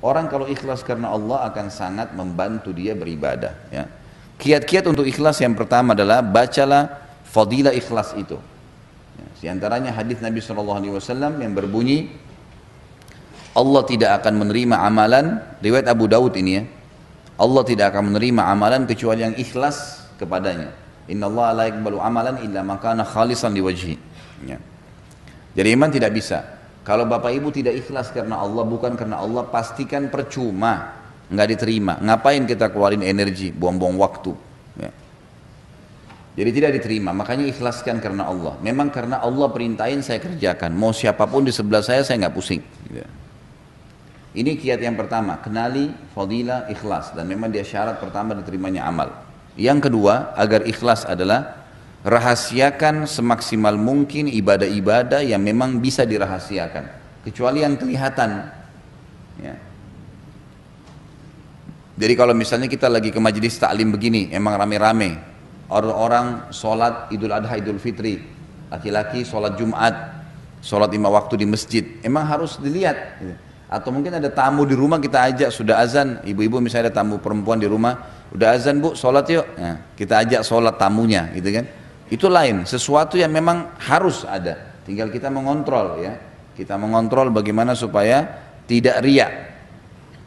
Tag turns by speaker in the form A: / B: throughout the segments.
A: Orang kalau ikhlas karena Allah akan sangat membantu dia beribadah. Ya. Kiat-kiat untuk ikhlas yang pertama adalah bacalah fadilah ikhlas itu. Ya, di antaranya hadis Nabi SAW yang berbunyi, Allah tidak akan menerima amalan, riwayat Abu Daud ini ya, Allah tidak akan menerima amalan kecuali yang ikhlas kepadanya. Inna Allah la yaqbalu amalan illa ma kana khalisan liwajhi. Ya. Jadi iman tidak bisa. Kalau bapak ibu tidak ikhlas karena Allah, bukan karena Allah, pastikan percuma, nggak diterima. Ngapain kita keluarin energi, buang-buang waktu. Ya. Jadi tidak diterima. Makanya ikhlaskan karena Allah. Memang karena Allah perintahin saya kerjakan. Mau siapapun di sebelah saya nggak pusing. Ya. Ini kiat yang pertama, kenali fadilah ikhlas, dan memang dia syarat pertama diterimanya amal. Yang kedua, agar ikhlas adalah rahasiakan semaksimal mungkin ibadah-ibadah yang memang bisa dirahasiakan, kecuali yang kelihatan. Ya. Jadi kalau misalnya kita lagi ke majelis taklim begini, emang rame-rame, orang-orang sholat Idul Adha, Idul Fitri, laki-laki sholat Jumat, sholat 5 waktu di masjid, emang harus dilihat. Atau mungkin ada tamu di rumah kita ajak, sudah azan, ibu-ibu misalnya ada tamu perempuan di rumah, udah azan bu, sholat yuk, nah, kita ajak sholat tamunya, gitu kan? Itu lain, sesuatu yang memang harus ada, tinggal kita mengontrol ya, kita mengontrol bagaimana supaya tidak riak.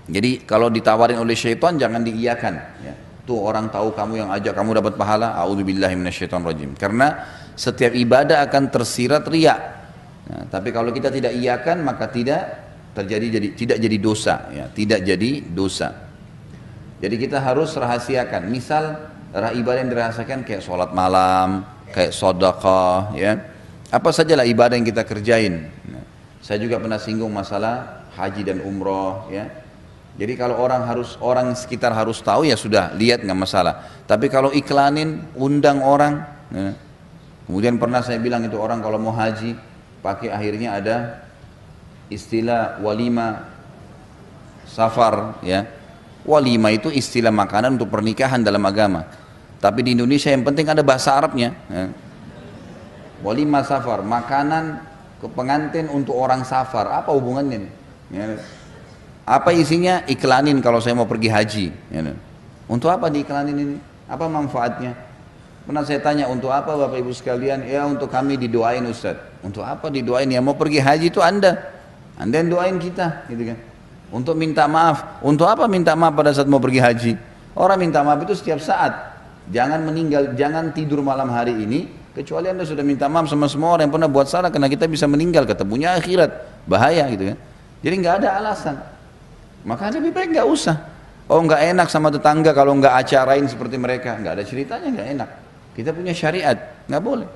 A: Jadi kalau ditawarin oleh syaitan jangan diiyakan. Ya. Tuh orang tahu kamu yang ajak kamu dapat pahala, a'udzubillahi minasyaitonirrajim. Karena setiap ibadah akan tersirat riak. Nah, tapi kalau kita tidak iyakan maka tidak jadi dosa, ya, tidak jadi dosa. Jadi kita harus rahasiakan. Misal ibadah yang dirahasiakan kayak sholat malam, kayak sedekah, ya, apa sajalah ibadah yang kita kerjain. Nah, saya juga pernah singgung masalah haji dan umroh, ya. Jadi kalau orang sekitar harus tahu ya sudah, lihat nggak masalah. Tapi kalau iklanin, undang orang, ya. Kemudian pernah saya bilang itu orang kalau mau haji, pakai akhirnya ada istilah walima safar, ya. Walima itu istilah makanan untuk pernikahan dalam agama. Tapi di Indonesia yang penting ada bahasa Arabnya. Ya. Walima safar, makanan ke pengantin untuk orang safar. Apa hubungannya? Ya. Apa isinya? Iklanin kalau saya mau pergi haji. Ya. Untuk apa diiklanin ini? Apa manfaatnya? Pernah saya tanya, untuk apa Bapak Ibu sekalian? Ya untuk kami didoain Ustaz. Untuk apa didoain? Ya mau pergi haji itu Anda yang doain kita, gitu kan? Untuk minta maaf. Untuk apa minta maaf pada saat mau pergi haji? Orang minta maaf itu setiap saat. Jangan meninggal, jangan tidur malam hari ini kecuali Anda sudah minta maaf sama semua orang yang pernah buat salah, karena kita bisa meninggal, ketemunya akhirat, bahaya gitu kan. Jadi nggak ada alasan. Maka lebih baik nggak usah. Oh nggak enak sama tetangga kalau nggak acarain seperti mereka, nggak ada ceritanya, nggak enak. Kita punya syariat, nggak boleh.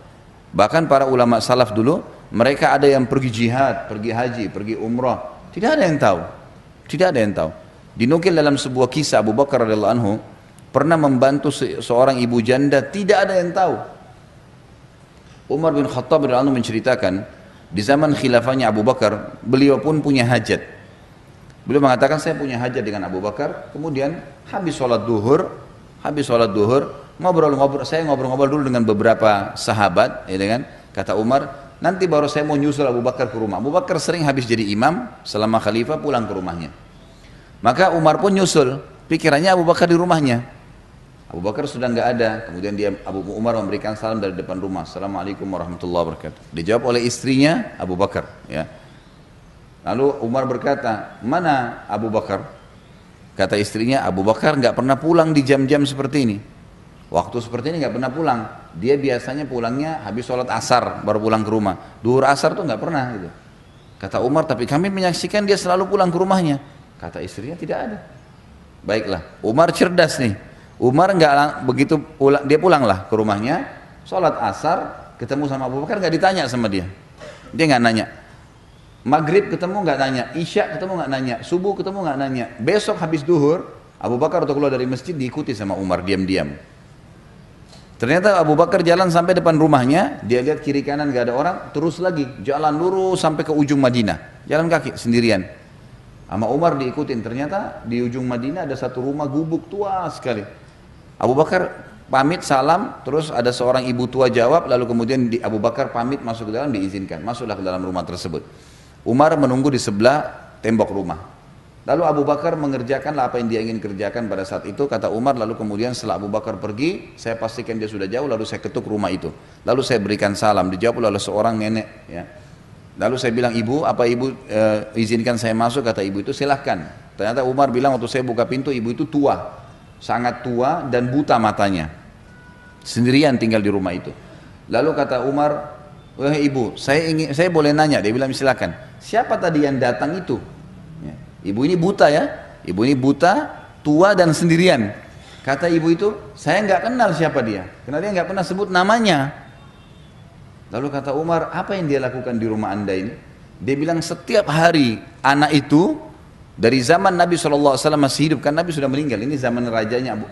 A: Bahkan para ulama salaf dulu, mereka ada yang pergi jihad, pergi haji, pergi umrah, tidak ada yang tahu, tidak ada yang tahu. Dinukil dalam sebuah kisah Abu Bakar radhiyallahu anhu pernah membantu seorang ibu janda, tidak ada yang tahu. Umar bin Khattab radhiyallahu anhu menceritakan di zaman khilafahnya Abu Bakar, beliau pun punya hajat. Beliau mengatakan saya punya hajat dengan Abu Bakar, kemudian habis sholat duhur, saya ngobrol-ngobrol dulu dengan beberapa sahabat, ya kan? Kata Umar, nanti baru saya mau nyusul Abu Bakar ke rumah. Abu Bakar sering habis jadi imam selama khalifah pulang ke rumahnya. Maka Umar pun nyusul, pikirannya Abu Bakar di rumahnya. Abu Bakar sudah nggak ada, kemudian Abu Umar memberikan salam dari depan rumah, Assalamualaikum warahmatullahi wabarakatuh. Dijawab oleh istrinya Abu Bakar, ya. Lalu Umar berkata, mana Abu Bakar? Kata istrinya, Abu Bakar nggak pernah pulang di jam-jam seperti ini. Waktu seperti ini nggak pernah pulang. Dia biasanya pulangnya habis sholat asar baru pulang ke rumah. Duhur asar tuh nggak pernah gitu. Kata Umar, tapi kami menyaksikan dia selalu pulang ke rumahnya. Kata istrinya, tidak ada. Baiklah, Umar cerdas nih. Umar nggak begitu pulang, dia pulanglah ke rumahnya, sholat asar, ketemu sama Abu Bakar, nggak ditanya sama dia. Dia nggak nanya. Maghrib ketemu nggak nanya, Isya ketemu nggak nanya, subuh ketemu nggak nanya. Besok habis duhur, Abu Bakar waktu keluar dari masjid diikuti sama Umar diam-diam. Ternyata Abu Bakar jalan sampai depan rumahnya, dia lihat kiri kanan nggak ada orang, terus lagi jalan lurus sampai ke ujung Madinah, jalan kaki sendirian. Sama Umar diikutin, ternyata di ujung Madinah ada satu rumah gubuk tua sekali. Abu Bakar pamit salam, terus ada seorang ibu tua jawab, lalu kemudian Abu Bakar pamit masuk ke dalam, diizinkan, masuklah ke dalam rumah tersebut. Umar menunggu di sebelah tembok rumah. Lalu Abu Bakar mengerjakanlah apa yang dia ingin kerjakan pada saat itu, kata Umar. Lalu kemudian setelah Abu Bakar pergi, saya pastikan dia sudah jauh, lalu saya ketuk rumah itu. Lalu saya berikan salam, dijawab oleh seorang nenek. Ya. Lalu saya bilang, ibu, apa ibu izinkan saya masuk? Kata ibu itu, silahkan. Ternyata Umar bilang waktu saya buka pintu, ibu itu tua, sangat tua dan buta matanya. Sendirian tinggal di rumah itu. Lalu kata Umar, wahai ibu, saya boleh nanya? Dia bilang, silakan. Siapa tadi yang datang itu? Ya. Ibu ini buta ya, ibu ini buta, tua dan sendirian. Kata ibu itu, saya nggak kenal siapa dia, karena dia nggak pernah sebut namanya. Lalu kata Umar, apa yang dia lakukan di rumah anda ini? Dia bilang, setiap hari anak itu dari zaman Nabi SAW masih hidup, kan Nabi sudah meninggal, ini zaman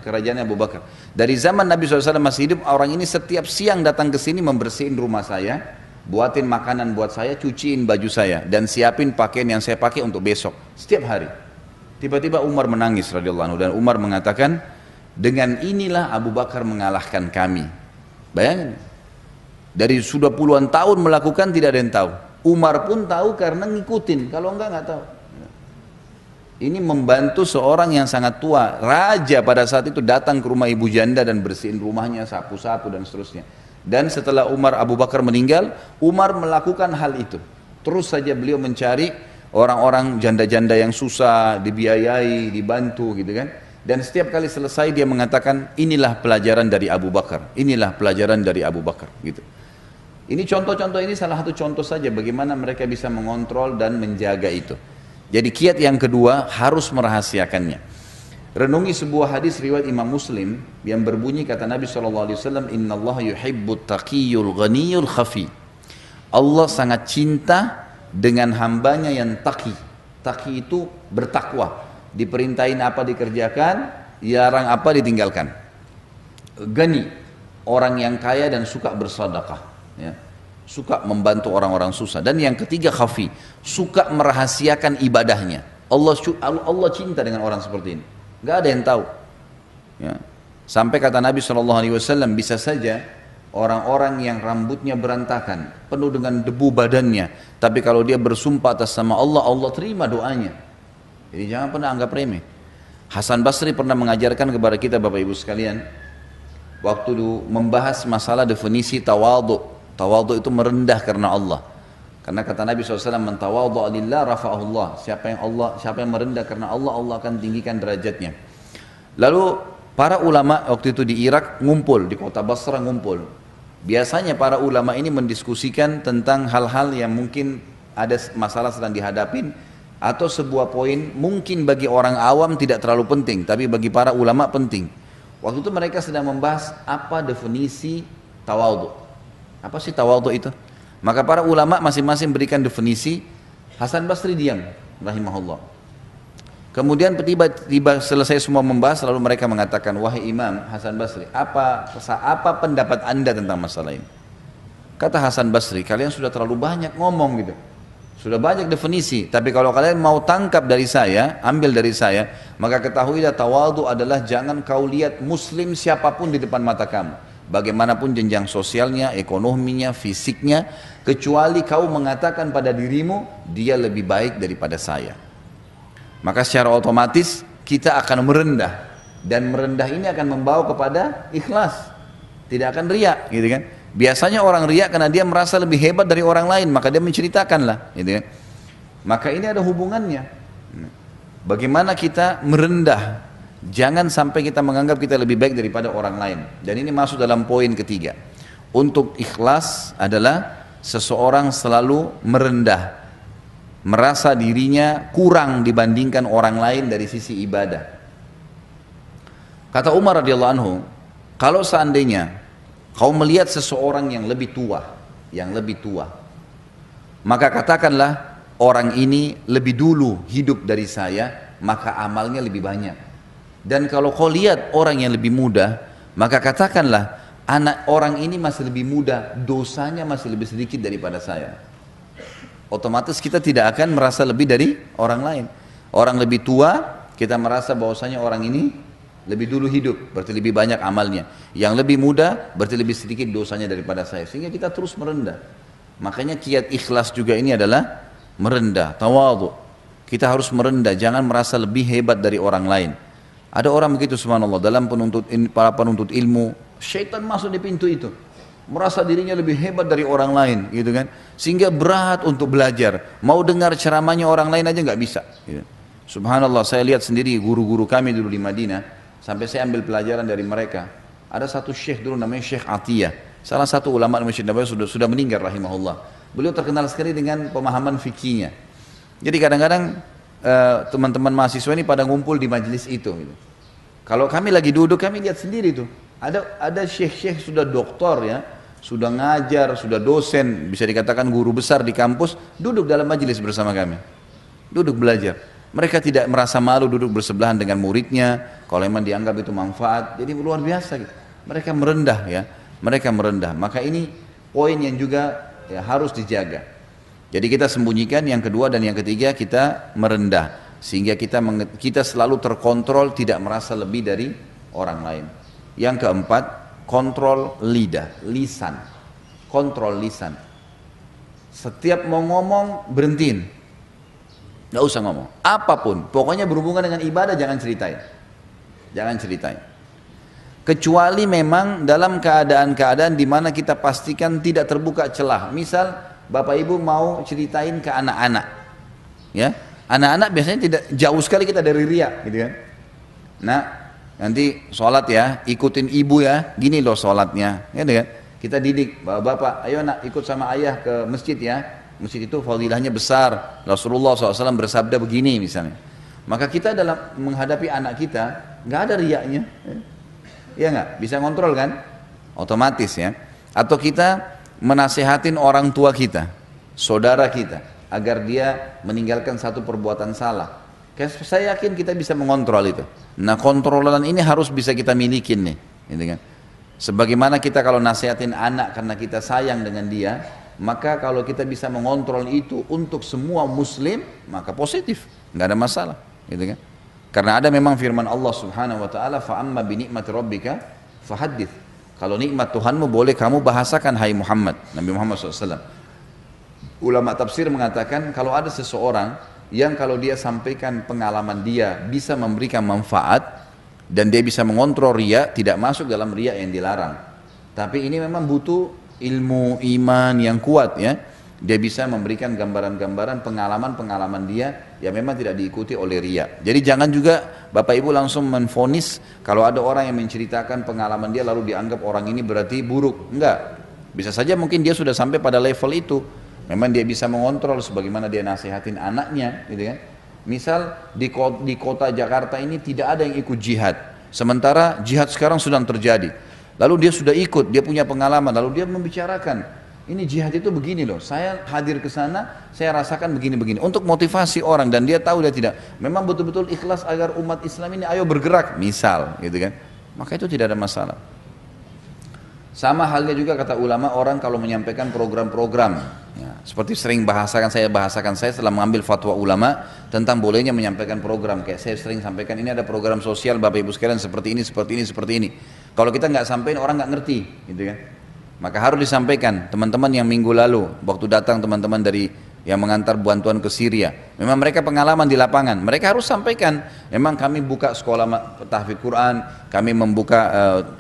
A: kerajaannya Abu Bakar. Dari zaman Nabi SAW masih hidup, orang ini setiap siang datang ke sini membersihin rumah saya, buatin makanan buat saya, cuciin baju saya, dan siapin pakaian yang saya pakai untuk besok, setiap hari. Tiba-tiba Umar menangis radhiyallahu anhu, dan Umar mengatakan, dengan inilah Abu Bakar mengalahkan kami. Bayangin, dari sudah puluhan tahun melakukan tidak ada yang tahu. Umar pun tahu karena ngikutin, kalau enggak tahu. Ini membantu seorang yang sangat tua, raja pada saat itu datang ke rumah ibu janda dan bersihin rumahnya, sapu-sapu dan seterusnya. Dan setelah Abu Bakar meninggal, Umar melakukan hal itu. Terus saja beliau mencari orang-orang janda-janda yang susah, dibiayai, dibantu gitu kan. Dan setiap kali selesai dia mengatakan, inilah pelajaran dari Abu Bakar, inilah pelajaran dari Abu Bakar gitu. Ini contoh-contoh, ini salah satu contoh saja bagaimana mereka bisa mengontrol dan menjaga itu. Jadi kiat yang kedua harus merahasiakannya. Renungi sebuah hadis riwayat Imam Muslim yang berbunyi, kata Nabi SAW, Inna Allah yuhibbut taqiyul ghaniyul khafi. Allah sangat cinta dengan hambanya yang taqi. Taqi itu bertakwa. Diperintahin apa dikerjakan, dilarang apa ditinggalkan. Ghani, orang yang kaya dan suka bersedekah. Ya, suka membantu orang-orang susah. Dan yang ketiga khafi, suka merahasiakan ibadahnya. Allah cinta dengan orang seperti ini, nggak ada yang tahu ya. Sampai kata Nabi SAW, bisa saja orang-orang yang rambutnya berantakan, penuh dengan debu badannya, tapi kalau dia bersumpah atas nama Allah, Allah terima doanya. Jadi jangan pernah anggap remeh. Hasan Basri pernah mengajarkan kepada kita Bapak Ibu sekalian, waktu membahas masalah definisi tawadhu. Tawadhu itu merendah karena Allah. Karena kata Nabi SAW, man tawadhu'a lillah rafa'ahullah. Siapa yang merendah karena Allah, Allah akan tinggikan derajatnya. Lalu para ulama waktu itu di Irak ngumpul, di kota Basra ngumpul. Biasanya para ulama ini mendiskusikan tentang hal-hal yang mungkin ada masalah sedang dihadapin, atau sebuah poin mungkin bagi orang awam tidak terlalu penting, tapi bagi para ulama penting. Waktu itu mereka sedang membahas apa definisi tawadhu. Apa sih tawadhu itu? Maka para ulama masing-masing berikan definisi. Hasan Basri diam, rahimahullah. Kemudian tiba-tiba selesai semua membahas, lalu mereka mengatakan, wahai Imam Hasan Basri, apa pendapat anda tentang masalah ini? Kata Hasan Basri, kalian sudah terlalu banyak ngomong gitu. Sudah banyak definisi, tapi kalau kalian mau tangkap dari saya, ambil dari saya, maka ketahuilah tawadhu adalah jangan kau lihat muslim siapapun di depan mata kamu. Bagaimanapun jenjang sosialnya, ekonominya, fisiknya, kecuali kau mengatakan pada dirimu, dia lebih baik daripada saya. Maka secara otomatis kita akan merendah, dan merendah ini akan membawa kepada ikhlas, tidak akan riak, gitu kan? Biasanya orang riak karena dia merasa lebih hebat dari orang lain, maka dia menceritakanlah, gitu kan? Maka ini ada hubungannya. Bagaimana kita merendah? Jangan sampai kita menganggap kita lebih baik daripada orang lain. Dan ini masuk dalam poin ketiga. Untuk ikhlas adalah seseorang selalu merendah, merasa dirinya kurang dibandingkan orang lain dari sisi ibadah. Kata Umar radhiyallahu anhu, kalau seandainya kau melihat seseorang yang lebih tua, maka katakanlah orang ini lebih dulu hidup dari saya, maka amalnya lebih banyak. Dan kalau kau lihat orang yang lebih muda, maka katakanlah anak orang ini masih lebih muda, dosanya masih lebih sedikit daripada saya. Otomatis kita tidak akan merasa lebih dari orang lain. Orang lebih tua, kita merasa bahwasanya orang ini lebih dulu hidup, berarti lebih banyak amalnya. Yang lebih muda, berarti lebih sedikit dosanya daripada saya. Sehingga kita terus merendah. Makanya kiat ikhlas juga ini adalah merendah, tawadhu. Kita harus merendah, jangan merasa lebih hebat dari orang lain. Ada orang begitu subhanallah, dalam para penuntut ilmu, syaitan masuk di pintu itu. Merasa dirinya lebih hebat dari orang lain, gitu kan? Sehingga berat untuk belajar. Mau dengar ceramahnya orang lain aja nggak bisa. Gitu. Subhanallah, saya lihat sendiri guru-guru kami dulu di Madinah, sampai saya ambil pelajaran dari mereka. Ada satu syekh dulu namanya Syekh Atiyah, salah satu ulama di Masjid Nabawi, sudah meninggal rahimahullah. Beliau terkenal sekali dengan pemahaman fikihnya. Jadi kadang-kadang teman-teman mahasiswa ini pada ngumpul di majelis itu. Gitu. Kalau kami lagi duduk, kami lihat sendiri tuh. Ada syekh-syekh sudah doktor ya, sudah ngajar, sudah dosen, bisa dikatakan guru besar di kampus, duduk dalam majelis bersama kami. Duduk belajar. Mereka tidak merasa malu duduk bersebelahan dengan muridnya, kalau memang dianggap itu manfaat. Jadi luar biasa gitu. Mereka merendah ya, mereka merendah. Maka ini poin yang juga ya, harus dijaga. Jadi kita sembunyikan, yang kedua dan yang ketiga kita merendah. Sehingga kita selalu terkontrol, tidak merasa lebih dari orang lain. Yang keempat, kontrol lidah, lisan. Kontrol lisan. Setiap mau ngomong, berhentiin. Gak usah ngomong, apapun, pokoknya berhubungan dengan ibadah jangan ceritain. Jangan ceritain. Kecuali memang dalam keadaan-keadaan di mana kita pastikan tidak terbuka celah. Misal Bapak Ibu mau ceritain ke anak-anak, ya, anak-anak biasanya tidak jauh sekali kita dari riya, gitu kan. Nah, nanti sholat ya, ikutin ibu ya, gini loh sholatnya, gitu kan. Kita didik, bapak, ayo nak ikut sama ayah ke masjid ya. Masjid itu fadilahnya besar. Rasulullah SAW bersabda begini misalnya. Maka kita dalam menghadapi anak kita nggak ada riyaknya, ya nggak bisa kontrol kan, otomatis ya. Atau kita menasehatin orang tua kita, saudara kita, agar dia meninggalkan satu perbuatan salah. Saya yakin kita bisa mengontrol itu. Nah, kontrolan ini harus bisa kita milikin nih, gitu kan. Sebagaimana kita kalau nasihatin anak karena kita sayang dengan dia, maka kalau kita bisa mengontrol itu untuk semua muslim, maka positif, nggak ada masalah, gitu kan? Karena ada memang firman Allah Subhanahu wa taala, fa amma bi ni'mati rabbika fahaddits. Kalau nikmat Tuhanmu boleh kamu bahasakan hai Muhammad, Nabi Muhammad SAW. Ulama tafsir mengatakan kalau ada seseorang yang kalau dia sampaikan pengalaman dia bisa memberikan manfaat dan dia bisa mengontrol riya, tidak masuk dalam riya yang dilarang. Tapi ini memang butuh ilmu iman yang kuat ya. Dia bisa memberikan gambaran-gambaran pengalaman-pengalaman dia yang memang tidak diikuti oleh riya. Jadi jangan juga Bapak Ibu langsung menvonis kalau ada orang yang menceritakan pengalaman dia lalu dianggap orang ini berarti buruk. Enggak. Bisa saja mungkin dia sudah sampai pada level itu. Memang dia bisa mengontrol sebagaimana dia nasihatin anaknya, gitu kan. Misal di kota Jakarta ini tidak ada yang ikut jihad. Sementara jihad sekarang sedang terjadi. Lalu dia sudah ikut, dia punya pengalaman, lalu dia membicarakan, ini jihad itu begini loh, saya hadir ke sana, saya rasakan begini-begini. Untuk motivasi orang, dan dia tahu dia tidak, memang betul-betul ikhlas agar umat Islam ini ayo bergerak, misal, gitu kan. Maka itu tidak ada masalah. Sama halnya juga kata ulama, orang kalau menyampaikan program-program, ya, seperti sering saya bahasakan saya setelah mengambil fatwa ulama tentang bolehnya menyampaikan program. Kayak saya sering sampaikan, ini ada program sosial Bapak Ibu sekalian seperti ini, seperti ini, seperti ini. Kalau kita nggak sampaikan orang nggak ngerti, gitu kan. Maka harus disampaikan. Teman-teman yang minggu lalu, waktu datang teman-teman dari yang mengantar bantuan ke Syria, memang mereka pengalaman di lapangan. Mereka harus sampaikan. Memang kami buka sekolah tahfidz Quran, kami membuka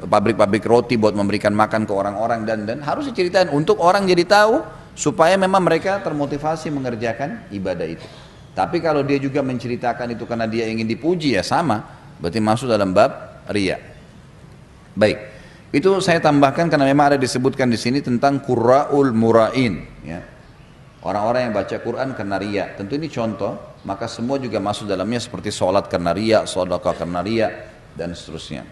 A: pabrik-pabrik roti buat memberikan makan ke orang-orang dan harus diceritain untuk orang jadi tahu supaya memang mereka termotivasi mengerjakan ibadah itu. Tapi kalau dia juga menceritakan itu karena dia ingin dipuji ya sama, berarti masuk dalam bab riya. Baik, itu saya tambahkan karena memang ada disebutkan di sini tentang qurra'ul mura'in, ya. Orang-orang yang baca Quran karena riya. Tentu ini contoh, maka semua juga masuk dalamnya seperti sholat karena riya, sedekah karena riya, dan seterusnya.